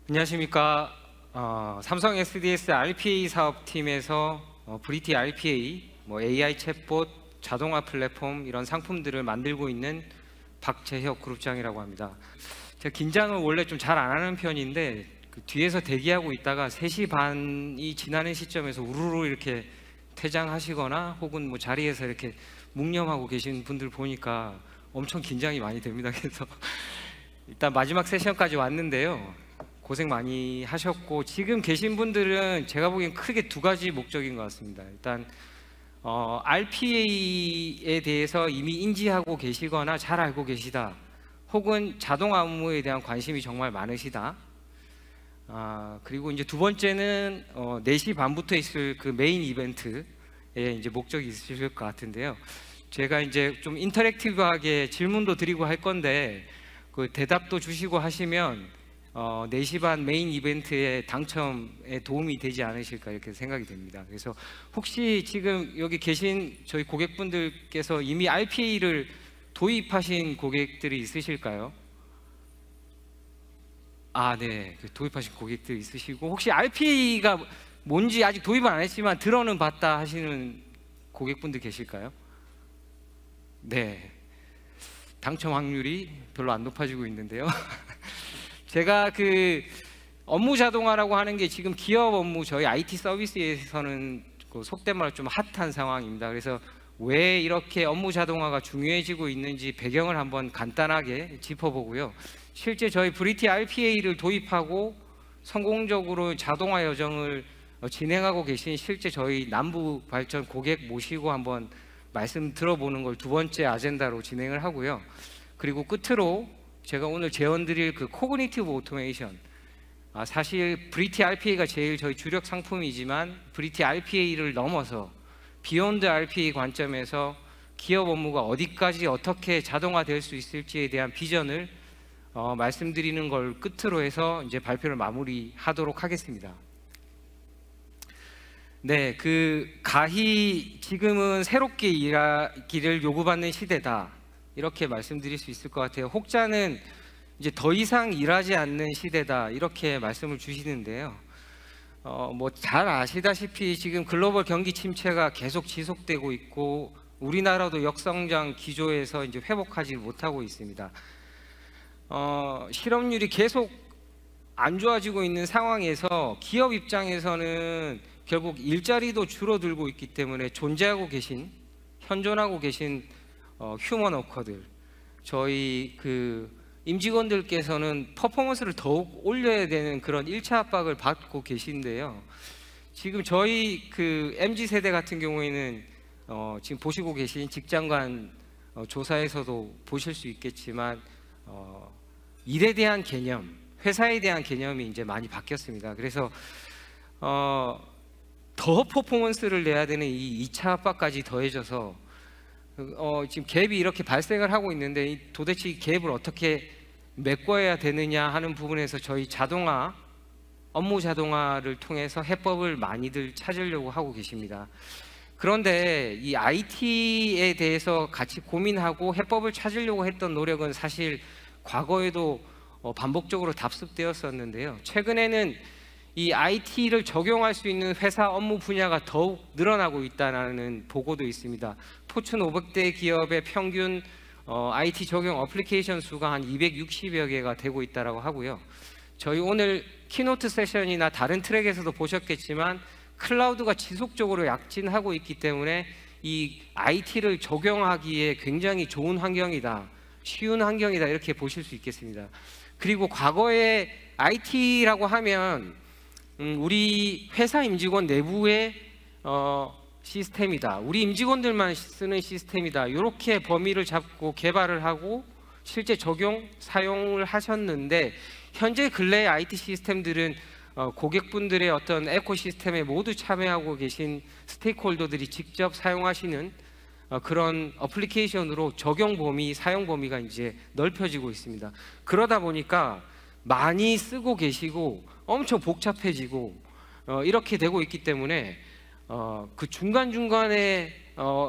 안녕하십니까. 삼성 SDS RPA 사업팀에서 브리티 RPA, AI 챗봇, 자동화 플랫폼 이런 상품들을 만들고 있는 박재혁 그룹장이라고 합니다. 제가 긴장을 원래 좀 잘 안 하는 편인데 그 뒤에서 대기하고 있다가 3시 반이 지나는 시점에서 우르르 이렇게 퇴장하시거나 혹은 자리에서 이렇게 묵념하고 계신 분들 보니까 엄청 긴장이 많이 됩니다. 그래서 일단 마지막 세션까지 왔는데요. 고생 많이 하셨고, 지금 계신 분들은 제가 보기엔 크게 두 가지 목적인 것 같습니다. 일단 RPA에 대해서 이미 인지하고 계시거나 잘 알고 계시다, 혹은 자동화 업무에 대한 관심이 정말 많으시다. 그리고 이제 두 번째는 4시 반부터 있을 그 메인 이벤트에 이제 목적이 있으실 것 같은데요. 제가 이제 좀 인터랙티브하게 질문도 드리고 할 건데 그 대답도 주시고 하시면 4시 반 메인 이벤트의 당첨에 도움이 되지 않으실까 이렇게 생각이 됩니다. 그래서 혹시 지금 여기 계신 저희 고객분들께서 이미 RPA를 도입하신 고객들이 있으실까요? 네. 도입하신 고객들 있으시고, 혹시 RPA가 뭔지 아직 도입은 안 했지만 들어는 봤다 하시는 고객분들 계실까요? 네. 당첨 확률이 별로 안 높아지고 있는데요. 제가 그 업무 자동화라고 하는 게 지금 기업 업무, 저희 IT 서비스에서는 속된 말로 좀 핫한 상황입니다. 그래서 왜 이렇게 업무 자동화가 중요해지고 있는지 배경을 한번 간단하게 짚어보고요. 실제 저희 브리티 RPA를 도입하고 성공적으로 자동화 여정을 진행하고 계신 실제 저희 남부 발전 고객 모시고 한번 말씀 들어보는 걸 두 번째 아젠다로 진행을 하고요. 그리고 끝으로 제가 오늘 제언드릴 그 코그니티브 오토메이션, 사실 브리티 RPA가 제일 저희 주력 상품이지만 브리티 RPA를 넘어서 비욘드 RPA 관점에서 기업 업무가 어디까지 어떻게 자동화될 수 있을지에 대한 비전을 말씀드리는 걸 끝으로 해서 이제 발표를 마무리하도록 하겠습니다. 네, 가히 지금은 새롭게 일하기를 요구받는 시대다, 이렇게 말씀드릴 수 있을 것 같아요. 혹자는 이제 더 이상 일하지 않는 시대다, 이렇게 말씀을 주시는데요. 잘 아시다시피 지금 글로벌 경기 침체가 계속 지속되고 있고 우리나라도 역성장 기조에서 이제 회복하지 못하고 있습니다. 실업률이 계속 안 좋아지고 있는 상황에서 기업 입장에서는 결국 일자리도 줄어들고 있기 때문에 존재하고 계신, 현존하고 계신 휴먼 워커들, 저희 임직원들께서는 퍼포먼스를 더욱 올려야 되는 그런 1차 압박을 받고 계신데요. 지금 저희 MZ세대 같은 경우에는 지금 보시고 계신 직장관 조사에서도 보실 수 있겠지만 일에 대한 개념, 회사에 대한 개념이 이제 많이 바뀌었습니다. 그래서 더 퍼포먼스를 내야 되는 이 2차 압박까지 더해져서 지금 갭이 이렇게 발생을 하고 있는데 도대체 이 갭을 어떻게 메꿔야 되느냐 하는 부분에서 저희 업무 자동화를 통해서 해법을 많이들 찾으려고 하고 계십니다. 그런데 이 IT에 대해서 같이 고민하고 해법을 찾으려고 했던 노력은 사실 과거에도 반복적으로 답습되었었는데요. 최근에는 이 IT를 적용할 수 있는 회사 업무 분야가 더욱 늘어나고 있다는 보고도 있습니다. 포춘 500대 기업의 평균 IT 적용 어플리케이션 수가 한 260여 개가 되고 있다고 하고요. 저희 오늘 키노트 세션이나 다른 트랙에서도 보셨겠지만 클라우드가 지속적으로 약진하고 있기 때문에 이 IT를 적용하기에 굉장히 좋은 환경이다, 쉬운 환경이다, 이렇게 보실 수 있겠습니다. 그리고 과거에 IT라고 하면 우리 회사 임직원 내부의 시스템이다, 우리 임직원들만 쓰는 시스템이다, 이렇게 범위를 잡고 개발을 하고 실제 사용을 하셨는데, 현재 근래의 IT 시스템들은 고객분들의 어떤 에코시스템에 모두 참여하고 계신 스테이크홀더들이 직접 사용하시는 그런 어플리케이션으로 적용 범위, 사용 범위가 이제 넓혀지고 있습니다. 그러다 보니까 많이 쓰고 계시고 엄청 복잡해지고 이렇게 되고 있기 때문에 그 중간중간에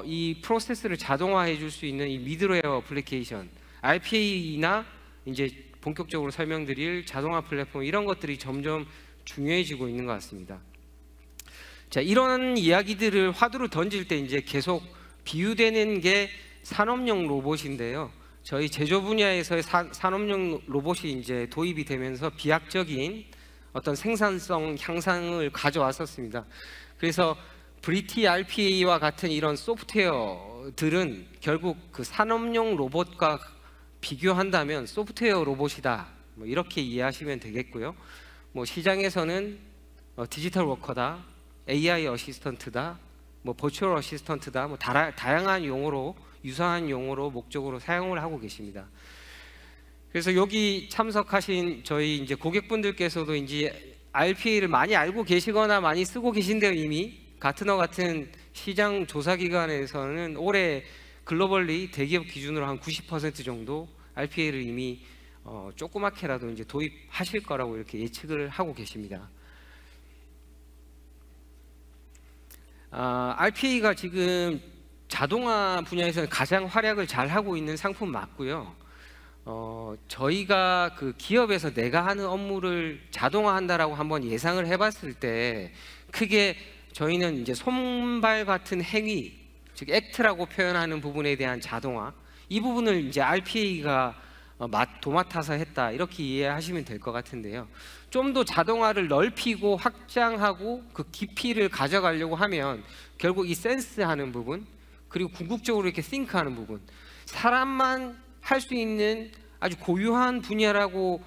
이 프로세스를 자동화해 줄 수 있는 이 미들웨어 어플리케이션, RPA나 이제 본격적으로 설명드릴 자동화 플랫폼 이런 것들이 점점 중요해지고 있는 것 같습니다. 자, 이런 이야기들을 화두로 던질 때 이제 계속 비유되는 게 산업용 로봇인데요. 저희 제조 분야에서의 산업용 로봇이 이제 도입이 되면서 비약적인 어떤 생산성 향상을 가져왔었습니다. 그래서 브리티 RPA와 같은 이런 소프트웨어들은 결국 그 산업용 로봇과 비교한다면 소프트웨어 로봇이다, 뭐 이렇게 이해하시면 되겠고요. 뭐 시장에서는 디지털 워커다, AI 어시스턴트다, 뭐 버추얼 어시스턴트다, 뭐 다양한 용어로, 유사한 용어로 목적으로 사용을 하고 계십니다. 그래서 여기 참석하신 저희 이제 고객분들께서도 이제 RPA를 많이 알고 계시거나 많이 쓰고 계신데요. 이미 가트너 같은 시장 조사 기관에서는 올해 글로벌리 대기업 기준으로 한 90% 정도 RPA를 이미 조그맣게라도 이제 도입하실 거라고 이렇게 예측을 하고 계십니다. RPA가 지금 자동화 분야에서는 가장 활약을 잘 하고 있는 상품 맞고요. 저희가 그 기업에서 내가 하는 업무를 자동화한다라고 한번 예상을 해봤을 때 크게 저희는 이제 손발 같은 행위, 즉 액트라고 표현하는 부분에 대한 자동화, 이 부분을 이제 RPA가 도맡아서 했다, 이렇게 이해하시면 될 것 같은데요. 좀 더 자동화를 넓히고 확장하고 그 깊이를 가져가려고 하면 결국 이 센스하는 부분, 그리고 궁극적으로 이렇게 싱크하는 부분, 사람만 할 수 있는 아주 고유한 분야라고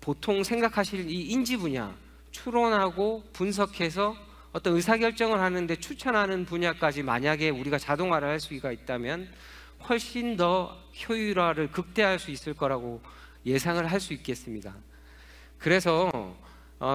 보통 생각하실 이 인지 분야, 추론하고 분석해서 어떤 의사결정을 하는데 추천하는 분야까지 만약에 우리가 자동화를 할 수가 있다면 훨씬 더 효율화를 극대화할 수 있을 거라고 예상을 할 수 있겠습니다. 그래서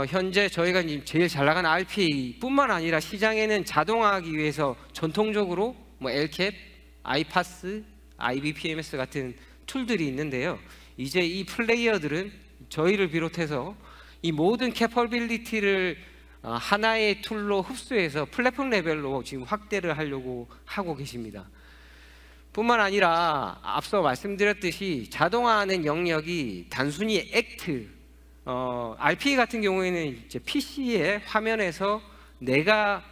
현재 저희가 제일 잘 나가는 RPA뿐만 아니라 시장에는 자동화하기 위해서 전통적으로 뭐 LCAP, iPaaS, IBPMS 같은 툴들이 있는데요. 이제 이 플레이어들은 저희를 비롯해서 이 모든 캐퍼빌리티를 하나의 툴로 흡수해서 플랫폼 레벨로 지금 확대를 하려고 하고 계십니다. 뿐만 아니라 앞서 말씀드렸듯이 자동화하는 영역이 단순히 액트, RPA 같은 경우에는 이제 PC의 화면에서 내가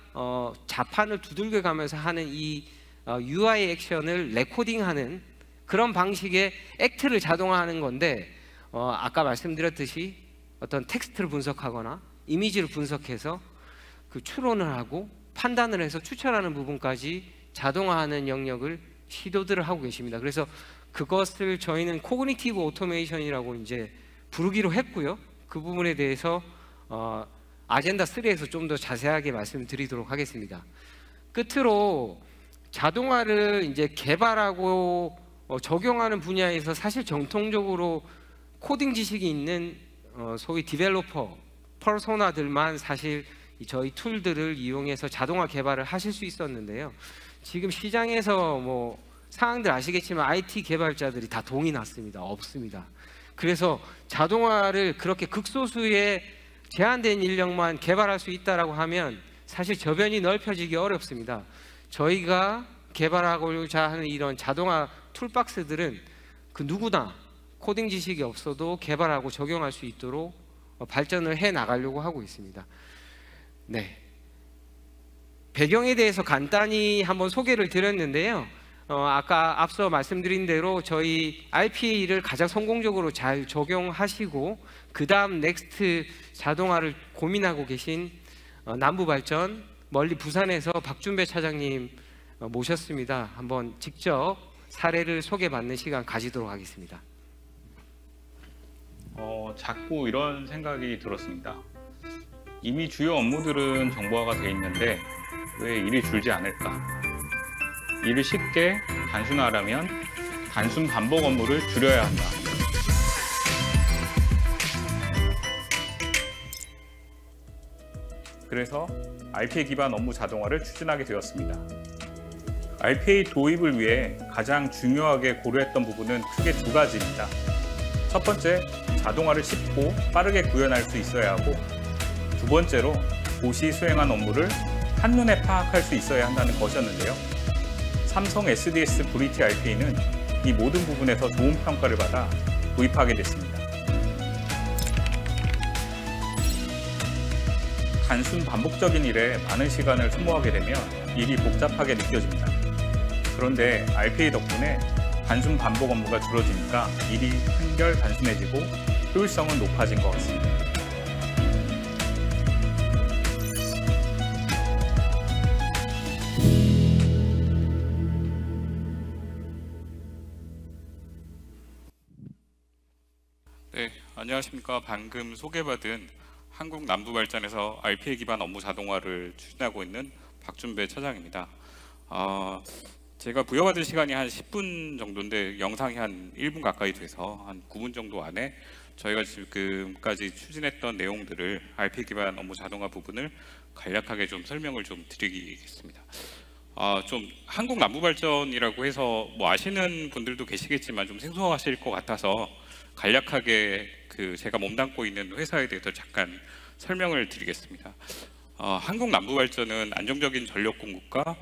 자판을 두들겨 가면서 하는 이 UI 액션을 레코딩하는 그런 방식의 액트를 자동화하는 건데, 아까 말씀드렸듯이 어떤 텍스트를 분석하거나 이미지를 분석해서 그 추론을 하고 판단을 해서 추천하는 부분까지 자동화하는 영역을 시도들을 하고 계십니다. 그래서 그것을 저희는 코그니티브 오토메이션이라고 이제 부르기로 했고요. 그 부분에 대해서 아젠다 3에서 좀 더 자세하게 말씀드리도록 하겠습니다. 끝으로 자동화를 이제 개발하고 적용하는 분야에서 사실 정통적으로 코딩 지식이 있는 소위 디벨로퍼 퍼소나들만 사실 저희 툴들을 이용해서 자동화 개발을 하실 수 있었는데요. 지금 시장에서 뭐 상황들 아시겠지만 IT 개발자들이 다 동이 났습니다. 없습니다. 그래서 자동화를 그렇게 극소수의 제한된 인력만 개발할 수 있다라고 하면 사실 저변이 넓혀지기 어렵습니다. 저희가 개발하고자 하는 이런 자동화 툴박스들은 그 누구나 코딩 지식이 없어도 개발하고 적용할 수 있도록 발전을 해 나가려고 하고 있습니다. 네. 배경에 대해서 간단히 한번 소개를 드렸는데요. 아까 앞서 말씀드린 대로 저희 RPA를 가장 성공적으로 잘 적용하시고 그 다음 넥스트 자동화를 고민하고 계신 남부발전 멀리 부산에서 박준배 차장님 모셨습니다. 한번 직접 사례를 소개받는 시간 가지도록 하겠습니다. 자꾸 이런 생각이 들었습니다. 이미 주요 업무들은 정보화가 돼 있는데 왜 일이 줄지 않을까? 일을 쉽게 단순화하려면 단순 반복 업무를 줄여야 한다. 그래서 RPA 기반 업무 자동화를 추진하게 되었습니다. RPA 도입을 위해 가장 중요하게 고려했던 부분은 크게 두 가지입니다. 첫 번째, 자동화를 쉽고 빠르게 구현할 수 있어야 하고, 두 번째로 도시 수행한 업무를 한눈에 파악할 수 있어야 한다는 것이었는데요. 삼성 SDS 브리티 RPA는 이 모든 부분에서 좋은 평가를 받아 도입하게 됐습니다. 단순 반복적인 일에 많은 시간을 소모하게 되면 일이 복잡하게 느껴집니다. 그런데 RPA 덕분에 단순 반복 업무가 줄어지니까 일이 한결 단순해지고 효율성은 높아진 것 같습니다. 네, 안녕하십니까. 방금 소개받은 한국남부발전에서 RPA 기반 업무 자동화를 추진하고 있는 박준배 차장입니다. 제가 부여받은 시간이 한 10분 정도인데 영상이 한 1분 가까이 돼서 한 9분 정도 안에 저희가 지금까지 추진했던 내용들을 RPA 기반 업무 자동화 부분을 간략하게 좀 설명을 좀 드리겠습니다. 좀 한국남부발전이라고 해서 뭐 아시는 분들도 계시겠지만 좀 생소하실 것 같아서 간략하게 제가 몸담고 있는 회사에 대해서 잠깐 설명을 드리겠습니다. 한국남부발전은 안정적인 전력 공급과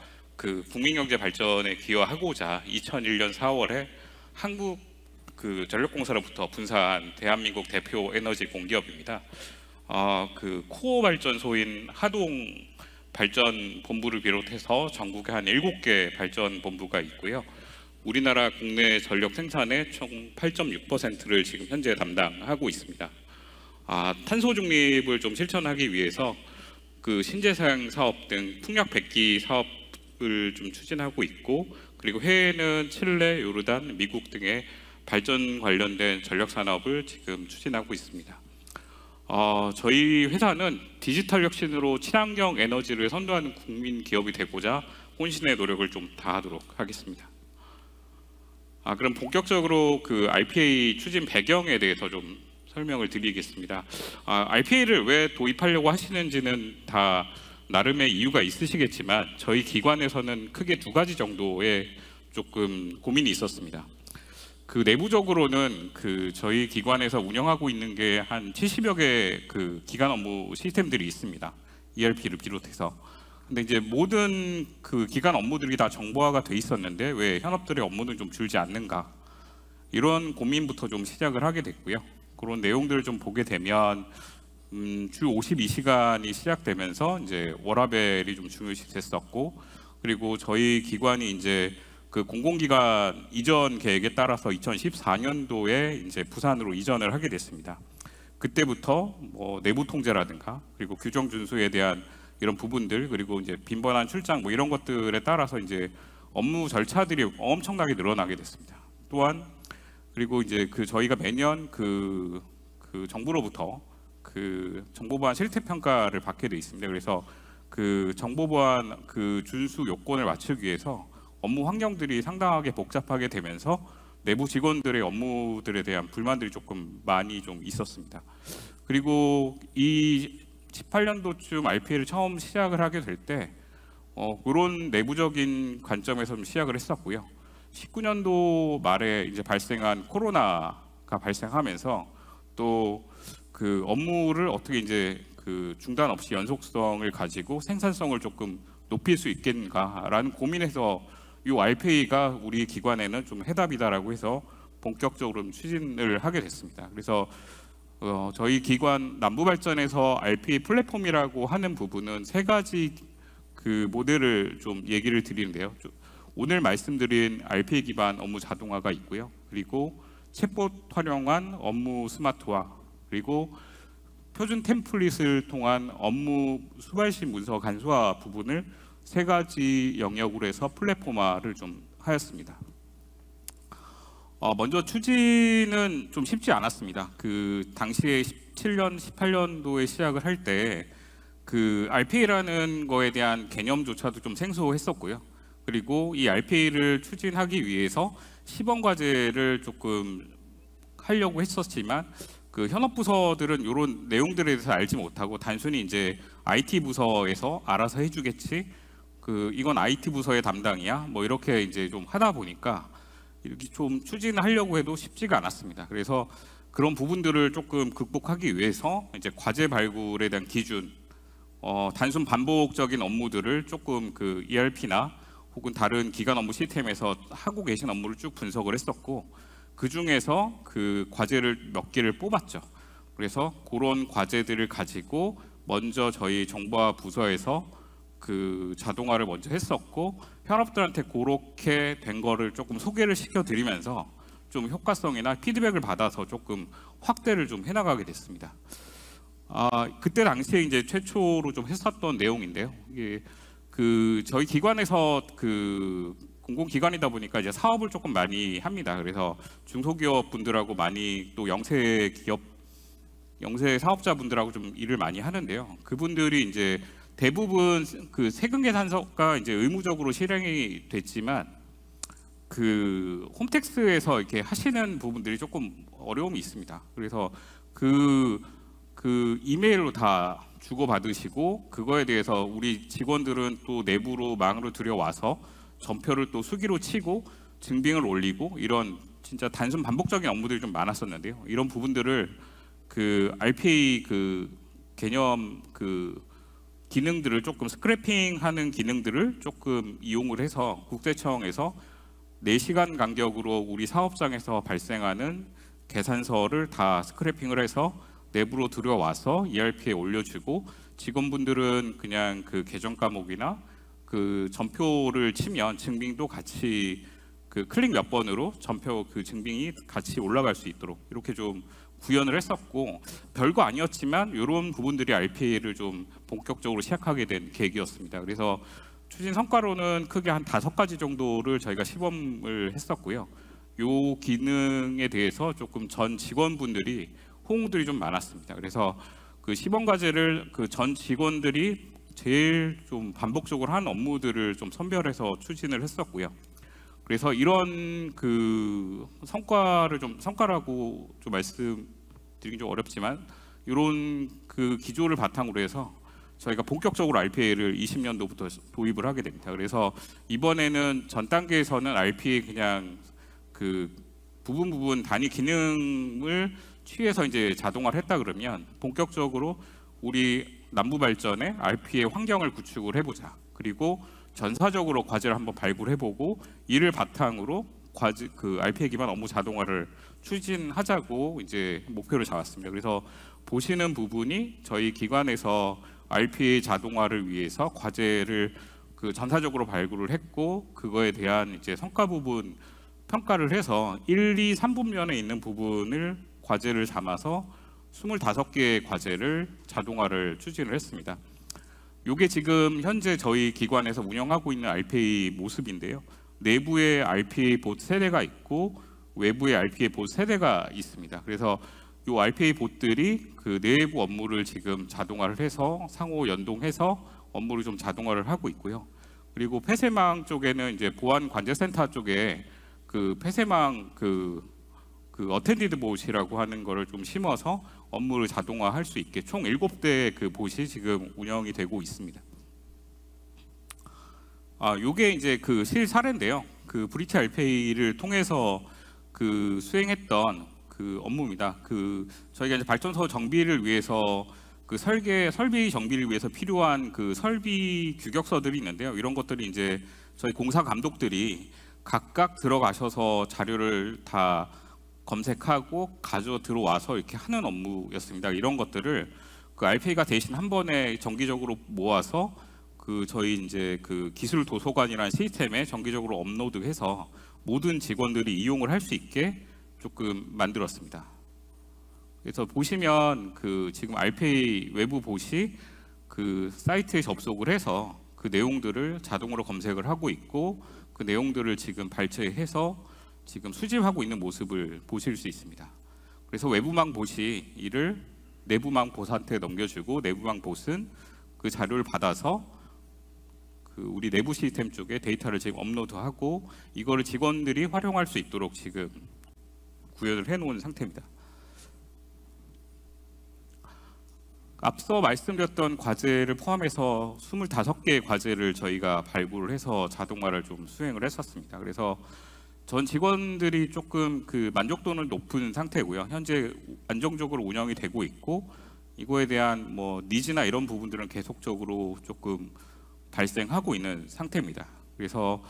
국민경제 발전에 기여하고자 2001년 4월에 한국 전력공사로부터 분사한 대한민국 대표 에너지 공기업입니다. 코어 발전소인 하동 발전본부를 비롯해서 전국에 한 7개 발전본부가 있고요. 우리나라 국내 전력 생산의 총 8.6%를 지금 현재 담당하고 있습니다. 탄소 중립을 좀 실천하기 위해서 신재생 사업 등 풍력 백기 사업을 좀 추진하고 있고, 그리고 해외는 칠레, 요르단, 미국 등의 발전 관련된 전력 산업을 지금 추진하고 있습니다. 저희 회사는 디지털 혁신으로 친환경 에너지를 선도하는 국민 기업이 되고자 혼신의 노력을 좀 다하도록 하겠습니다. 그럼 본격적으로 RPA 추진 배경에 대해서 좀 설명을 드리겠습니다. RPA를 왜 도입하려고 하시는지는 다 나름의 이유가 있으시겠지만 저희 기관에서는 크게 2가지 정도의 조금 고민이 있었습니다. 내부적으로는 저희 기관에서 운영하고 있는 게 한 70여 개의 기관 업무 시스템들이 있습니다. ERP를 비롯해서. 근데 이제 모든 기관 업무들이 다 정보화가 돼 있었는데 왜 현업들의 업무는 좀 줄지 않는가, 이런 고민부터 좀 시작을 하게 됐고요. 그런 내용들을 좀 보게 되면 주 52시간이 시작되면서 이제 워라밸이 좀 중요시 됐었고, 그리고 저희 기관이 이제 공공기관 이전 계획에 따라서 2014년도에 이제 부산으로 이전을 하게 됐습니다. 그때부터 뭐 내부 통제라든가 그리고 규정 준수에 대한 이런 부분들, 그리고 이제 빈번한 출장 뭐 이런 것들에 따라서 이제 업무 절차들이 엄청나게 늘어나게 됐습니다. 또한 그리고 이제 저희가 매년 정부로부터 정보보안 실태 평가를 받게 돼 있습니다. 그래서 정보보안 준수 요건을 맞추기 위해서 업무 환경들이 상당하게 복잡하게 되면서 내부 직원들의 업무들에 대한 불만들이 조금 많이 좀 있었습니다. 그리고 이 18년도쯤 RPA를 처음 시작을 하게 될 때 그런 내부적인 관점에서 좀 시작을 했었고요. 19년도 말에 이제 발생한 코로나가 발생하면서 또 업무를 어떻게 이제 중단 없이 연속성을 가지고 생산성을 조금 높일 수 있겠는가라는 고민에서 이 RPA가 우리 기관에는 좀 해답이다라고 해서 본격적으로 추진을 하게 됐습니다. 그래서 저희 기관 남부발전에서 RPA 플랫폼이라고 하는 부분은 3가지 모델을 좀 얘기를 드리는데요. 오늘 말씀드린 RPA 기반 업무 자동화가 있고요. 그리고 챗봇 활용한 업무 스마트화, 그리고 표준 템플릿을 통한 업무 수발신 문서 간소화 부분을 3가지 영역으로 해서 플랫폼화를 좀 하였습니다. 먼저 추진은 좀 쉽지 않았습니다. 당시에 17년, 18년도에 시작을 할 때 RPA라는 거에 대한 개념조차도 좀 생소했었고요. 그리고 이 RPA를 추진하기 위해서 시범 과제를 조금 하려고 했었지만 현업 부서들은 이런 내용들에 대해서 알지 못하고 단순히 이제 IT 부서에서 알아서 해주겠지, 이건 IT 부서의 담당이야, 뭐 이렇게 이제 좀 하다 보니까 이렇게 좀 추진하려고 해도 쉽지가 않았습니다. 그래서 그런 부분들을 조금 극복하기 위해서 이제 과제 발굴에 대한 기준, 단순 반복적인 업무들을 조금 ERP나 혹은 다른 기관 업무 시스템에서 하고 계신 업무를 쭉 분석을 했었고, 그 중에서 그 과제를 몇 개를 뽑았죠. 그래서 그런 과제들을 가지고 먼저 저희 정보화 부서에서 그 자동화를 먼저 했었고, 현업들한테 그렇게 된 거를 조금 소개를 시켜드리면서 좀 효과성이나 피드백을 받아서 조금 확대를 좀 해나가게 됐습니다. 그때 당시에 이제 최초로 좀 했었던 내용인데요. 이게 그 저희 기관에서 그 공공기관이다 보니까 이제 사업을 조금 많이 합니다. 그래서 중소기업 분들하고 많이 또 영세 사업자분들하고 좀 일을 많이 하는데요. 그분들이 이제 대부분 그 세금 계산서가 이제 의무적으로 실행이 됐지만 그 홈택스에서 이렇게 하시는 부분들이 조금 어려움이 있습니다. 그래서 그 이메일로 다 주고받으시고, 그거에 대해서 우리 직원들은 또 내부로 망으로 들여와서 전표를 또 수기로 치고 증빙을 올리고, 이런 진짜 단순 반복적인 업무들이 좀 많았었는데요. 이런 부분들을 그 RPA 그 개념 그 기능들을 조금 스크래핑하는 기능들을 조금 이용을 해서 국세청에서 4시간 간격으로 우리 사업장에서 발생하는 계산서를 다 스크래핑을 해서 내부로 들여와서 ERP에 올려주고, 직원분들은 그냥 그 계정 과목이나 그 전표를 치면 증빙도 같이 그 클릭 몇 번으로 전표 그 증빙이 같이 올라갈 수 있도록 이렇게 좀 구현을 했었고, 별거 아니었지만 이런 부분들이 RPA를 좀 본격적으로 시작하게 된 계기였습니다. 그래서 추진 성과로는 크게 한 5가지 정도를 저희가 시범을 했었고요. 이 기능에 대해서 조금 전 직원분들이 호응들이 좀 많았습니다. 그래서 그 시범 과제를 그 전 직원들이 제일 좀 반복적으로 한 업무들을 좀 선별해서 추진을 했었고요. 그래서 이런 그 성과라고 좀 말씀드리긴 좀 어렵지만, 이런 그 기조를 바탕으로 해서 저희가 본격적으로 RPA를 20년도부터 도입을 하게 됩니다. 그래서 이번에는 전 단계에서는 RPA 그냥 그 부분 단위 기능을 취해서 이제 자동화를 했다 그러면, 본격적으로 우리 남부 발전에 RPA 환경을 구축을 해보자. 그리고 전사적으로 과제를 한번 발굴해보고 이를 바탕으로 그 RPA 기반 업무 자동화를 추진하자고 이제 목표를 잡았습니다. 그래서 보시는 부분이 저희 기관에서 RPA 자동화를 위해서 과제를 그 전사적으로 발굴을 했고, 그거에 대한 이제 성과 부분 평가를 해서 1, 2, 3분면에 있는 부분을 과제를 담아서 25개의 과제를 자동화를 추진을 했습니다. 이게 지금 현재 저희 기관에서 운영하고 있는 RPA 모습인데요. 내부에 RPA 봇 세대가 있고 외부에 RPA 봇 세대가 있습니다. 그래서 이 RPA 봇들이 그 내부 업무를 지금 자동화를 해서 상호 연동해서 업무를 좀 자동화를 하고 있고요. 그리고 폐쇄망 쪽에는 이제 보안 관제센터 쪽에 그 폐쇄망 그 어텐디드 봇이라고 하는 거를 좀 심어서 업무를 자동화할 수 있게 총 7대 그 봇이 지금 운영이 되고 있습니다. 요게 이제 그 실사례인데요. 그 브리치 RPA를 통해서 그 수행했던 그 업무입니다. 그 저희가 이제 발전소 정비를 위해서 그 설비 정비를 위해서 필요한 그 설비 규격서들이 있는데요. 이런 것들이 이제 저희 공사 감독들이 각각 들어가셔서 자료를 다 검색하고 가져 들어와서 이렇게 하는 업무였습니다. 이런 것들을 그 RPA가 대신 한 번에 정기적으로 모아서 그 저희 이제 그 기술 도서관이라는 시스템에 정기적으로 업로드해서 모든 직원들이 이용을 할 수 있게 조금 만들었습니다. 그래서 보시면 그 지금 RPA 외부 봇이 그 사이트에 접속을 해서 그 내용들을 자동으로 검색을 하고 있고, 그 내용들을 지금 발췌해서 지금 수집하고 있는 모습을 보실 수 있습니다. 그래서 외부망 봇이 이를 내부망 봇한테 넘겨주고, 내부망 봇은 그 자료를 받아서 그 우리 내부 시스템 쪽에 데이터를 지금 업로드하고 이거를 직원들이 활용할 수 있도록 지금 구현을 해놓은 상태입니다. 앞서 말씀드렸던 과제를 포함해서 25개의 과제를 저희가 발굴을 해서 자동화를 좀 수행을 했었습니다. 그래서 전 직원들이 조금 그 만족도는 높은 상태고요. 현재 안정적으로 운영이 되고 있고, 이거에 대한 뭐 니즈나 이런 부분들은 계속적으로 조금 발생하고 있는 상태입니다. 그래서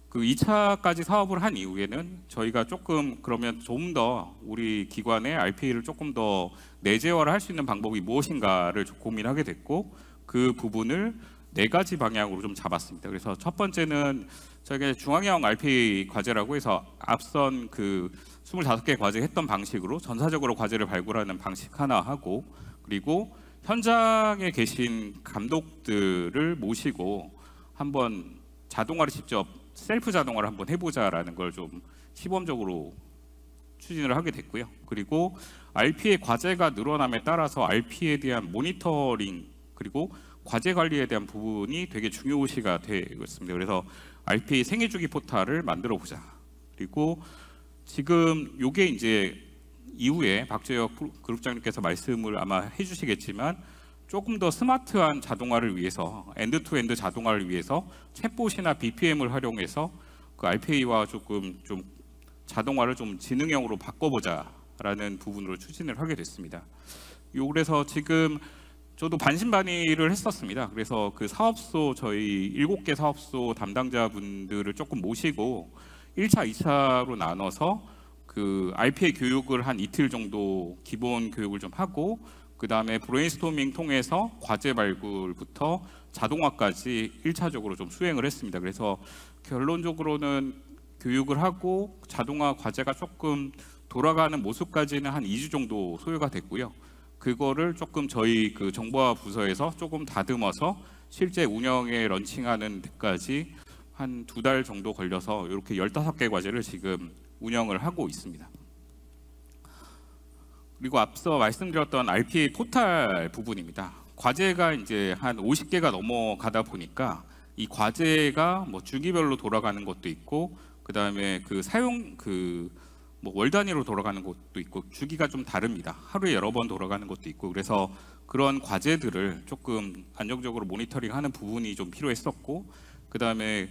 그 2차까지 사업을 한 이후에는 저희가 조금 그러면 좀 더 우리 기관의 RPA를 조금 더 내재화를 할 수 있는 방법이 무엇인가를 좀 고민하게 됐고, 그 부분을 4가지 방향으로 좀 잡았습니다. 그래서 첫 번째는 저희가 중앙형 RPA 과제라고 해서 앞선 그 25개 과제 했던 방식으로 전사적으로 과제를 발굴하는 방식 하나 하고, 그리고 현장에 계신 감독들을 모시고 한번 자동화를 직접 셀프 자동화를 한번 해보자라는 걸 좀 시범적으로 추진을 하게 됐고요. 그리고 RPA 과제가 늘어남에 따라서 RPA에 대한 모니터링 그리고 과제 관리에 대한 부분이 되게 중요시가 되고 있습니다. 그래서 RPA 생애주기 포탈을 만들어 보자. 그리고 지금 요게 이제 이후에 박재혁 그룹장님께서 말씀을 아마 해주시겠지만 조금 더 스마트한 자동화를 위해서 엔드투엔드 자동화를 위해서 챗봇이나 BPM을 활용해서 그 RPA와 조금 좀 자동화를 좀 지능형으로 바꿔보자라는 부분으로 추진을 하게 됐습니다. 그래서 지금 저도 반신반의를 했었습니다. 그래서 그 사업소 저희 7개 사업소 담당자분들을 조금 모시고 1차, 2차로 나눠서 그 RPA 교육을 한 이틀 정도 기본 교육을 좀 하고, 그 다음에 브레인스토밍 통해서 과제 발굴부터 자동화까지 1차적으로 좀 수행을 했습니다. 그래서 결론적으로는 교육을 하고 자동화 과제가 조금 돌아가는 모습까지는 한 2주 정도 소요가 됐고요. 그거를 조금 저희 그 정보화 부서에서 조금 다듬어서 실제 운영에 런칭하는 데까지 한 2달 정도 걸려서 이렇게 15개 과제를 지금 운영을 하고 있습니다. 그리고 앞서 말씀드렸던 RPA 포탈 부분입니다. 과제가 이제 한 50개가 넘어가다 보니까 이 과제가 뭐 주기별로 돌아가는 것도 있고, 그 다음에 그 사용 뭐 월 단위로 돌아가는 것도 있고 주기가 좀 다릅니다. 하루에 여러 번 돌아가는 것도 있고, 그래서 그런 과제들을 조금 안정적으로 모니터링하는 부분이 좀 필요했었고, 그 다음에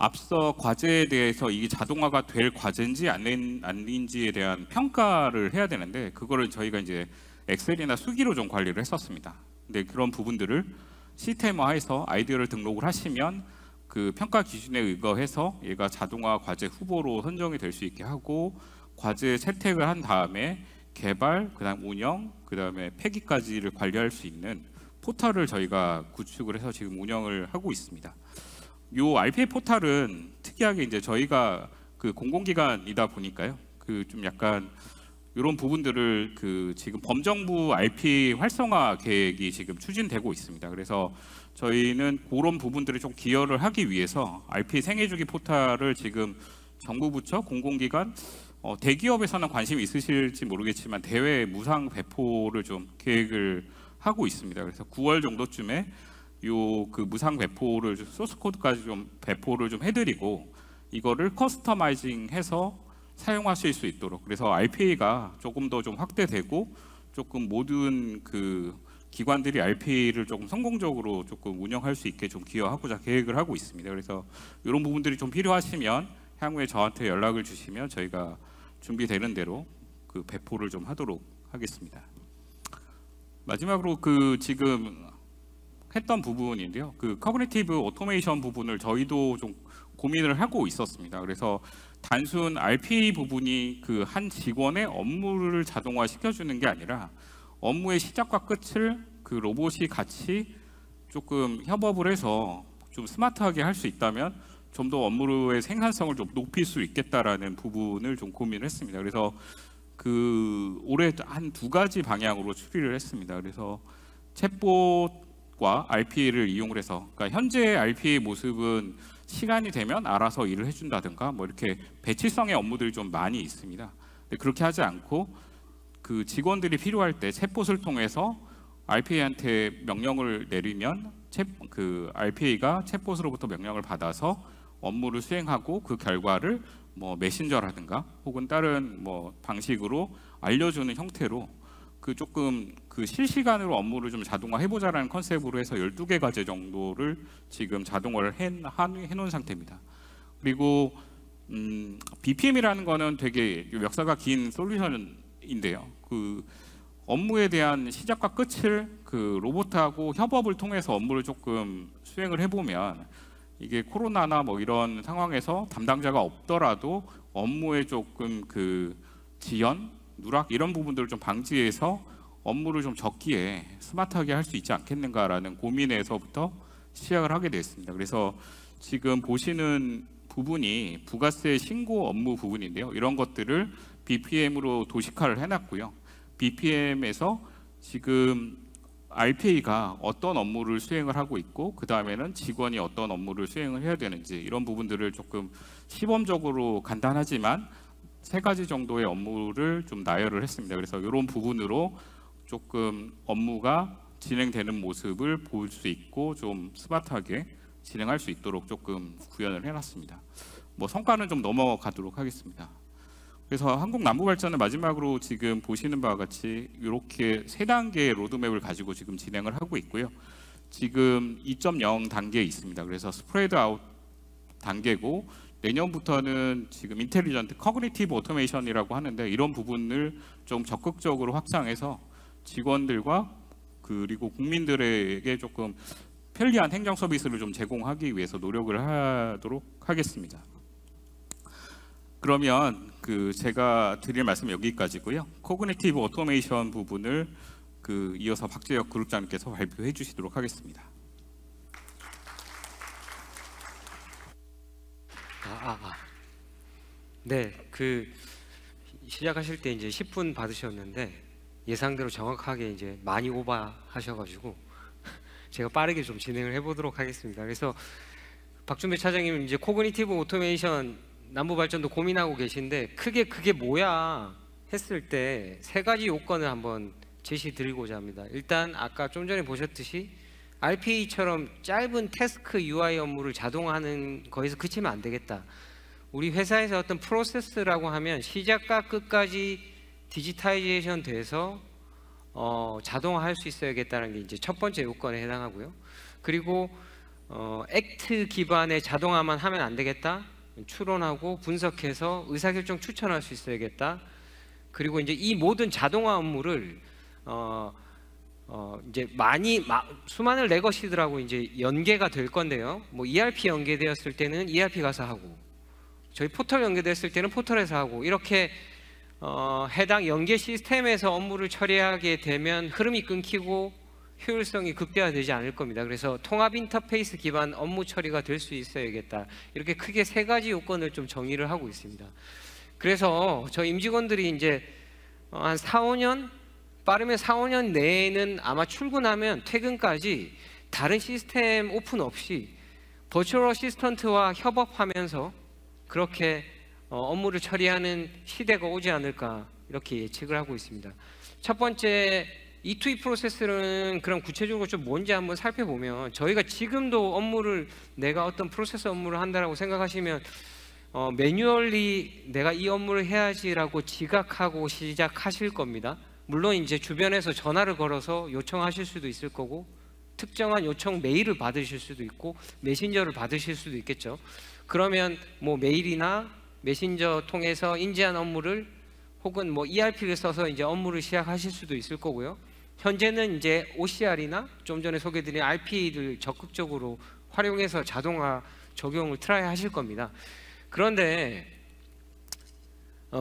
앞서 과제에 대해서 이게 자동화가 될 과제인지 아닌지에 대한 평가를 해야 되는데 그거를 저희가 이제 엑셀이나 수기로 좀 관리를 했었습니다. 근데 그런 부분들을 시스템화해서 아이디어를 등록을 하시면 그 평가 기준에 의거해서 얘가 자동화 과제 후보로 선정이 될 수 있게 하고, 과제 채택을 한 다음에 개발, 그다음 운영, 그다음에 폐기까지를 관리할 수 있는 포털을 저희가 구축을 해서 지금 운영을 하고 있습니다. 요 RPA 포털은 특이하게 이제 저희가 그 공공기관이다 보니까요. 그 좀 약간 이런 부분들을 그 지금 범정부 RPA 활성화 계획이 지금 추진되고 있습니다. 그래서 저희는 그런 부분들을 좀 기여를 하기 위해서 RPA 생애주기 포털을 지금 정부 부처 공공기관 대기업에서는 관심이 있으실지 모르겠지만 대외 무상 배포를 좀 계획을 하고 있습니다. 그래서 9월 정도쯤에 요 그 무상 배포를 소스 코드까지 좀 배포를 좀 해드리고 이거를 커스터마이징해서 사용하실 수 있도록, 그래서 RPA가 조금 더 좀 확대되고 조금 모든 그 기관들이 RPA를 조금 성공적으로 조금 운영할 수 있게 좀 기여하고자 계획을 하고 있습니다. 그래서 이런 부분들이 좀 필요하시면 향후에 저한테 연락을 주시면 저희가 준비되는 대로 그 배포를 좀 하도록 하겠습니다. 마지막으로 그 지금 했던 부분인데요. 그 커그니티브 오토메이션 부분을 저희도 좀 고민을 하고 있었습니다. 그래서 단순 RPA 부분이 그 한 직원의 업무를 자동화 시켜주는 게 아니라 업무의 시작과 끝을 그 로봇이 같이 조금 협업을 해서 좀 스마트하게 할 수 있다면 좀 더 업무의 생산성을 좀 높일 수 있겠다라는 부분을 좀 고민을 했습니다. 그래서 그 올해 한 2가지 방향으로 추리를 했습니다. 그래서 챗봇과 RPA를 이용을 해서, 그러니까 현재 RPA 모습은 시간이 되면 알아서 일을 해준다든가 뭐 이렇게 배치성의 업무들이 좀 많이 있습니다. 근데 그렇게 하지 않고 그 직원들이 필요할 때 챗봇을 통해서 RPA한테 명령을 내리면 그 RPA가 챗봇으로부터 명령을 받아서 업무를 수행하고 그 결과를 뭐 메신저라든가 혹은 다른 뭐 방식으로 알려주는 형태로 그 조금 그 실시간으로 업무를 좀 자동화 해보자라는 컨셉으로 해서 12개 과제 정도를 지금 자동화를 해놓은 상태입니다. 그리고 BPM이라는 거는 되게 역사가 긴 솔루션인데요. 그 업무에 대한 시작과 끝을 그 로봇하고 협업을 통해서 업무를 조금 수행을 해보면 이게 코로나나 뭐 이런 상황에서 담당자가 없더라도 업무에 조금 그 지연, 누락 이런 부분들을 좀 방지해서 업무를 좀 적기에 스마트하게 할 수 있지 않겠는가라는 고민에서부터 시작을 하게 됐습니다. 그래서 지금 보시는 부분이 부가세 신고 업무 부분인데요. 이런 것들을 BPM으로 도식화를 해놨고요. BPM에서 지금 RPA가 어떤 업무를 수행을 하고 있고 그 다음에는 직원이 어떤 업무를 수행을 해야 되는지 이런 부분들을 조금 시범적으로 간단하지만 3가지 정도의 업무를 좀 나열을 했습니다. 그래서 이런 부분으로 조금 업무가 진행되는 모습을 볼 수 있고 좀 스마트하게 진행할 수 있도록 조금 구현을 해놨습니다. 뭐 성과는 좀 넘어가도록 하겠습니다. 그래서 한국남부발전은 마지막으로 지금 보시는 바와 같이 이렇게 3단계의 로드맵을 가지고 지금 진행을 하고 있고요. 지금 2.0 단계에 있습니다. 그래서 스프레드 아웃 단계고 내년부터는 지금 인텔리전트 커그니티브 오토메이션이라고 하는데 이런 부분을 좀 적극적으로 확장해서 직원들과 그리고 국민들에게 조금 편리한 행정 서비스를 좀 제공하기 위해서 노력을 하도록 하겠습니다. 그러면 제가 드릴 말씀 여기까지고요. 코그니티브 오토메이션 부분을 이어서 박재혁 그룹장님께서 발표해 주시도록 하겠습니다. 네, 시작하실 때 이제 10분 받으셨는데 예상대로 정확하게 이제 많이 오버하셔가지고 제가 빠르게 좀 진행을 해보도록 하겠습니다. 그래서 박준배 차장님 이제 코그니티브 오토메이션 남부발전도 고민하고 계신데 크게 그게 뭐야 했을 때 3가지 요건을 한번 제시 드리고자 합니다. 일단 아까 좀 전에 보셨듯이 RPA처럼 짧은 태스크 UI 업무를 자동화하는 거에서 그치면 안 되겠다. 우리 회사에서 어떤 프로세스라고 하면 시작과 끝까지 디지타이제이션 돼서 자동화할 수 있어야겠다는 게 이제 첫 번째 요건에 해당하고요. 그리고 액트 기반의 자동화만 하면 안 되겠다. 추론하고 분석해서 의사결정 추천할 수 있어야겠다. 그리고 이제 이 모든 자동화 업무를 이제 수많은 레거시들하고 이제 연계가 될 건데요. 뭐 ERP 연계되었을 때는 ERP 가서 하고, 저희 포털 연계됐을 때는 포털에서 하고, 이렇게 해당 연계 시스템에서 업무를 처리하게 되면 흐름이 끊기고 효율성이 극대화되지 않을 겁니다. 그래서 통합 인터페이스 기반 업무 처리가 될 수 있어야겠다. 이렇게 크게 3가지 요건을 좀 정의를 하고 있습니다. 그래서 저희 임직원들이 이제 한 4-5년, 빠르면 4-5년 내에는 아마 출근하면 퇴근까지 다른 시스템 오픈 없이 버추얼 어시스턴트와 협업하면서 그렇게 업무를 처리하는 시대가 오지 않을까 이렇게 예측을 하고 있습니다. 첫 번째 E2E 프로세스는 그럼 구체적으로 좀 뭔지 한번 살펴보면, 저희가 지금도 업무를 내가 어떤 프로세스 업무를 한다라고 생각하시면 매뉴얼리 내가 이 업무를 해야지라고 지각하고 시작하실 겁니다. 물론 이제 주변에서 전화를 걸어서 요청하실 수도 있을 거고, 특정한 요청 메일을 받으실 수도 있고 메신저를 받으실 수도 있겠죠. 그러면 뭐 메일이나 메신저 통해서 인지한 업무를 혹은 뭐 ERP를 써서 이제 업무를 시작하실 수도 있을 거고요. 현재는 이제 OCR이나 좀 전에 소개드린 RPA를 적극적으로 활용해서 자동화 적용을 트라이 하실 겁니다. 그런데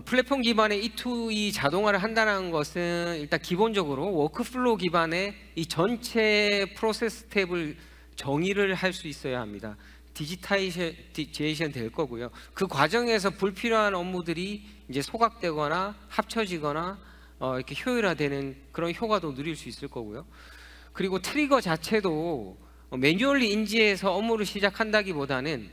플랫폼 기반의 E2E 자동화를 한다는 것은 일단 기본적으로 워크플로우 기반의 이 전체 프로세스 탭을 정의를 할 수 있어야 합니다. 디지타이제이션 될 거고요. 그 과정에서 불필요한 업무들이 이제 소각되거나 합쳐지거나 이렇게 효율화되는 그런 효과도 누릴 수 있을 거고요. 그리고 트리거 자체도 매뉴얼리 인지해서 업무를 시작한다기보다는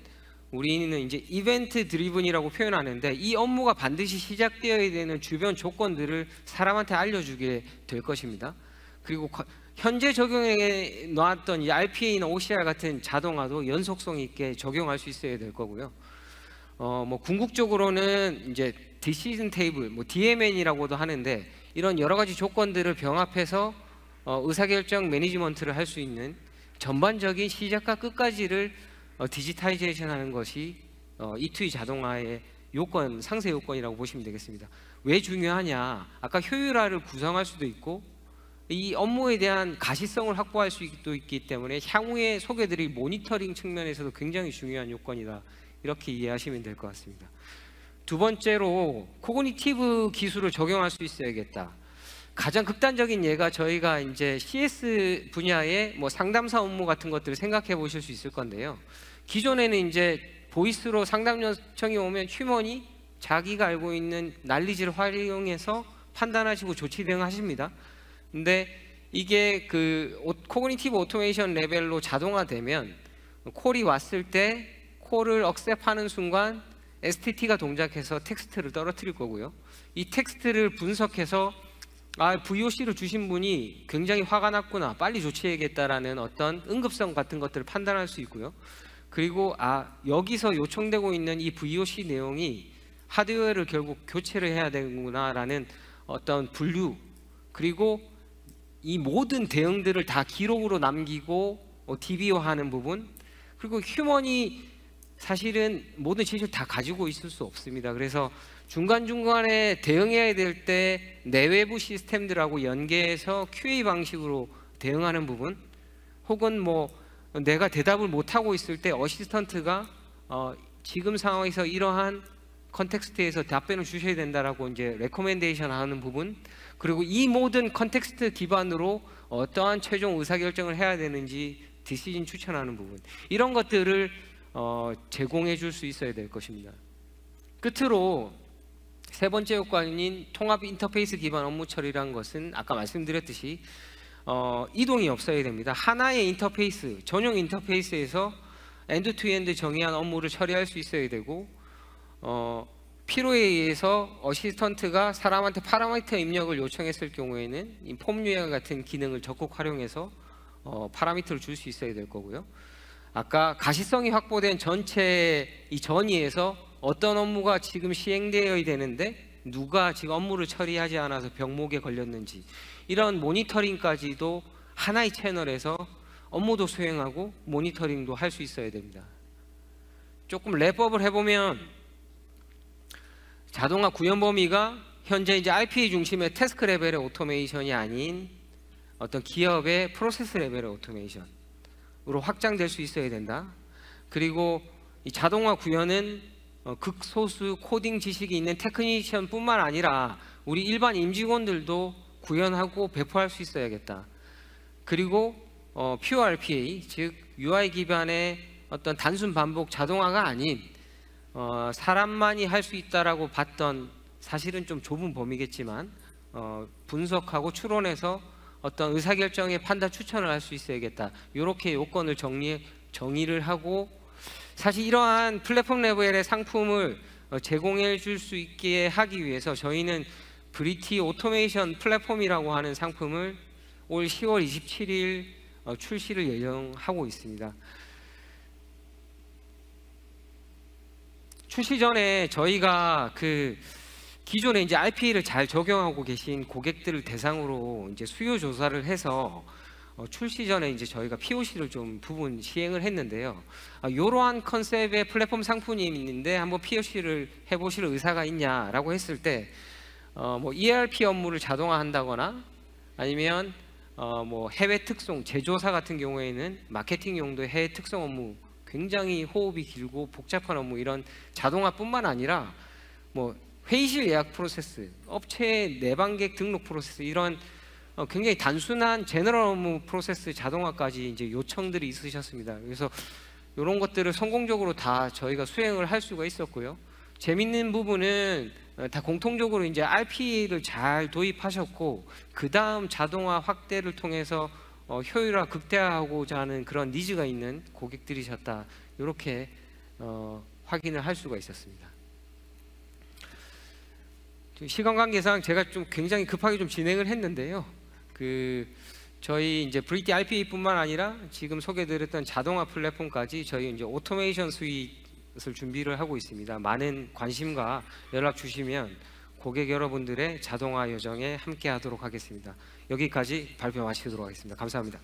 우리는 이제 이벤트 드리븐이라고 표현하는데, 이 업무가 반드시 시작되어야 되는 주변 조건들을 사람한테 알려주게 될 것입니다. 그리고 현재 적용해 놨던 이 RPA나 OCR 같은 자동화도 연속성 있게 적용할 수 있어야 될 거고요. 뭐 궁극적으로는 이제 디시전 테이블, 뭐 DMN이라고도 하는데, 이런 여러 가지 조건들을 병합해서 의사결정 매니지먼트를 할 수 있는 전반적인 시작과 끝까지를 디지타이제이션 하는 것이 E2E 자동화의 요건, 상세 요건이라고 보시면 되겠습니다. 왜 중요하냐? 아까 효율화를 구성할 수도 있고 이 업무에 대한 가시성을 확보할 수도 있기 때문에 향후에 소개드릴 모니터링 측면에서도 굉장히 중요한 요건이다, 이렇게 이해하시면 될 것 같습니다. 두 번째로 코그니티브 기술을 적용할 수 있어야겠다. 가장 극단적인 예가 저희가 이제 CS 분야의 뭐 상담사 업무 같은 것들을 생각해 보실 수 있을 건데요. 기존에는 이제 보이스로 상담 요청이 오면 휴먼이 자기가 알고 있는 난리지를 활용해서 판단하시고 조치 대응하십니다. 근데 이게 그 코그니티브 오토메이션 레벨로 자동화되면 콜이 왔을 때 콜을 억셉하는 순간 STT가 동작해서 텍스트를 떨어뜨릴 거고요. 이 텍스트를 분석해서 VOC를 주신 분이 굉장히 화가 났구나, 빨리 조치해야겠다라는 어떤 응급성 같은 것들을 판단할 수 있고요. 그리고 여기서 요청되고 있는 이 VOC 내용이 하드웨어를 결국 교체를 해야 되는구나라는 어떤 분류, 그리고 이 모든 대응들을 다 기록으로 남기고 DB화하는 부분, 그리고 휴먼이 사실은 모든 지식을 다 가지고 있을 수 없습니다. 그래서 중간중간에 대응해야 될 때 내외부 시스템들하고 연계해서 QA 방식으로 대응하는 부분, 혹은 뭐 내가 대답을 못하고 있을 때 어시스턴트가 지금 상황에서 이러한 컨텍스트에서 답변을 주셔야 된다라고 이제 레코멘데이션 하는 부분, 그리고 이 모든 컨텍스트 기반으로 어떠한 최종 의사결정을 해야 되는지 디시전 추천하는 부분, 이런 것들을 제공해 줄 수 있어야 될 것입니다. 끝으로 세 번째 요건인 통합 인터페이스 기반 업무 처리란 것은 아까 말씀드렸듯이 이동이 없어야 됩니다. 하나의 인터페이스, 전용 인터페이스에서 엔드 투 엔드 정의한 업무를 처리할 수 있어야 되고, 필요에 의해서 어시스턴트가 사람한테 파라미터 입력을 요청했을 경우에는 이 폼 유형 같은 기능을 적극 활용해서 파라미터를 줄 수 있어야 될 거고요. 아까 가시성이 확보된 전체 이 전이에서 어떤 업무가 지금 시행되어야 되는데 누가 지금 업무를 처리하지 않아서 병목에 걸렸는지, 이런 모니터링까지도 하나의 채널에서 업무도 수행하고 모니터링도 할 수 있어야 됩니다. 조금 랩업을 해보면 자동화 구현 범위가 현재 이제 RPA 중심의 태스크 레벨의 오토메이션이 아닌 어떤 기업의 프로세스 레벨의 오토메이션으로 확장될 수 있어야 된다. 그리고 이 자동화 구현은 극소수 코딩 지식이 있는 테크니션뿐만 아니라 우리 일반 임직원들도 구현하고 배포할 수 있어야겠다. 그리고 퓨어 RPA, 즉 UI 기반의 어떤 단순 반복 자동화가 아닌 사람만이 할 수 있다라고 봤던, 사실은 좀 좁은 범위겠지만 분석하고 추론해서 어떤 의사결정의 판단 추천을 할 수 있어야겠다. 이렇게 요건을 정의를 하고, 사실 이러한 플랫폼 레벨의 상품을 제공해 줄 수 있게 하기 위해서 저희는 브리티 오토메이션 플랫폼이라고 하는 상품을 올 10월 27일 출시를 예정하고 있습니다. 출시 전에 저희가 그 기존에 이제 RPA를 잘 적용하고 계신 고객들을 대상으로 이제 수요 조사를 해서 출시 전에 이제 저희가 POC를 좀 부분 시행을 했는데요. 이러한 컨셉의 플랫폼 상품이 있는데 한번 POC를 해보실 의사가 있냐라고 했을 때 뭐 ERP 업무를 자동화한다거나 아니면 뭐 해외 특송, 제조사 같은 경우에는 마케팅 용도의 해외 특송 업무, 굉장히 호흡이 길고 복잡한 업무, 이런 자동화뿐만 아니라 뭐 회의실 예약 프로세스, 업체 내방객 등록 프로세스, 이런 굉장히 단순한 제너럴 업무 프로세스 자동화까지 이제 요청들이 있으셨습니다. 그래서 이런 것들을 성공적으로 다 저희가 수행을 할 수가 있었고요. 재밌는 부분은 다 공통적으로 이제 RPA를 잘 도입하셨고, 그 다음 자동화 확대를 통해서 효율화 극대화하고자 하는 그런 니즈가 있는 고객들이셨다, 이렇게 확인을 할 수가 있었습니다. 시간 관계상 제가 좀 굉장히 급하게 좀 진행을 했는데요. 저희 이제 브리티 RPA뿐만 아니라 지금 소개드렸던 자동화 플랫폼까지 저희 이제 오토메이션 스윗을 준비를 하고 있습니다. 많은 관심과 연락 주시면 고객 여러분들의 자동화 여정에 함께하도록 하겠습니다. 여기까지 발표 마치도록 하겠습니다. 감사합니다.